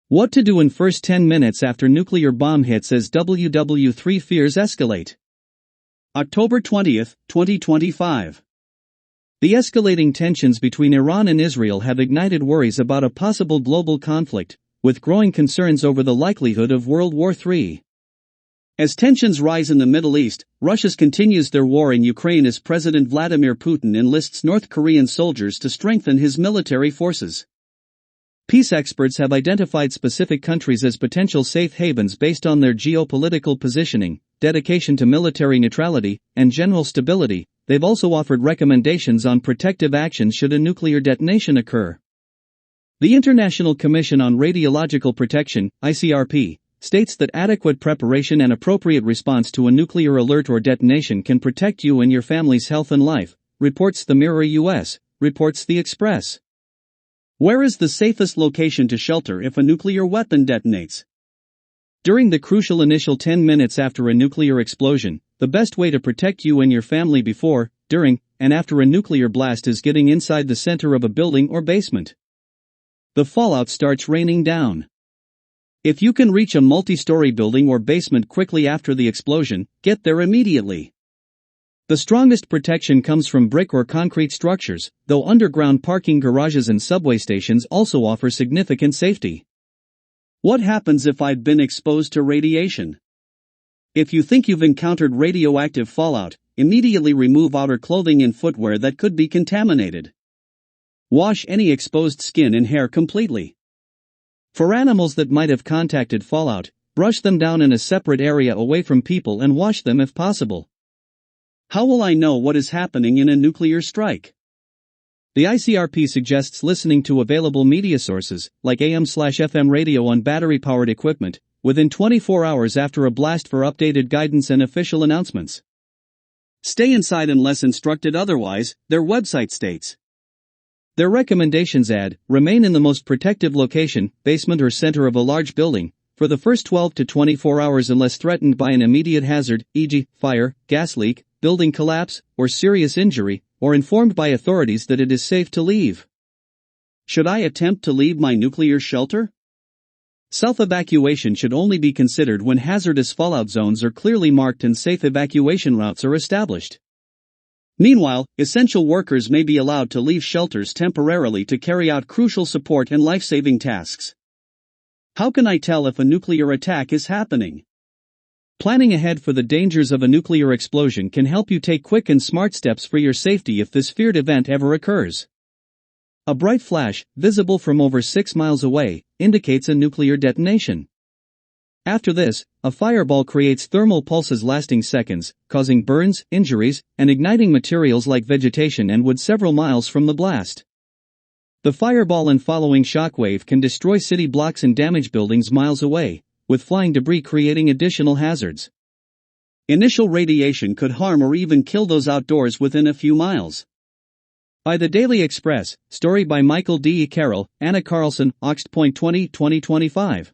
What to do in first 10 minutes after nuclear bomb hits as WW3 fears escalate. October 20, 2025. The escalating tensions between Iran and Israel have ignited worries about a possible global conflict, with growing concerns over the likelihood of World War III. As tensions rise in the Middle East, Russia continues their war in Ukraine as President Vladimir Putin enlists North Korean soldiers to strengthen his military forces. Peace experts have identified specific countries as potential safe havens based on their geopolitical positioning, dedication to military neutrality, and general stability. They've also offered recommendations on protective actions should a nuclear detonation occur. The International Commission on Radiological Protection, ICRP, states that adequate preparation and appropriate response to a nuclear alert or detonation can protect you and your family's health and life, reports the Mirror US, reports The Express. Where is the safest location to shelter if a nuclear weapon detonates? During the crucial initial 10 minutes after a nuclear explosion, the best way to protect you and your family before, during, and after a nuclear blast is getting inside the center of a building or basement. The fallout starts raining down. If you can reach a multi-story building or basement quickly after the explosion, get there immediately. The strongest protection comes from brick or concrete structures, though underground parking garages and subway stations also offer significant safety. What happens if I've been exposed to radiation? If you think you've encountered radioactive fallout, immediately remove outer clothing and footwear that could be contaminated. Wash any exposed skin and hair completely. For animals that might have contacted fallout, brush them down in a separate area away from people and wash them if possible. How will I know what is happening in a nuclear strike? The ICRP suggests listening to available media sources, like AM/FM radio on battery-powered equipment, within 24 hours after a blast for updated guidance and official announcements. Stay inside unless instructed otherwise, their website states. Their recommendations add, remain in the most protective location, basement or center of a large building, for the first 12 to 24 hours unless threatened by an immediate hazard, e.g., fire, gas leak, building collapse, or serious injury, or informed by authorities that it is safe to leave. Should I attempt to leave my nuclear shelter? Self-evacuation should only be considered when hazardous fallout zones are clearly marked and safe evacuation routes are established. Meanwhile, essential workers may be allowed to leave shelters temporarily to carry out crucial support and life-saving tasks. How can I tell if a nuclear attack is happening? Planning ahead for the dangers of a nuclear explosion can help you take quick and smart steps for your safety if this feared event ever occurs. A bright flash, visible from over 6 miles away, indicates a nuclear detonation. After this, a fireball creates thermal pulses lasting seconds, causing burns, injuries, and igniting materials like vegetation and wood several miles from the blast. The fireball and following shockwave can destroy city blocks and damage buildings miles away, with flying debris creating additional hazards. Initial radiation could harm or even kill those outdoors within a few miles. By the Daily Express, story by Michael D. Carroll, Anna Carlson, Oxt.20, 2025.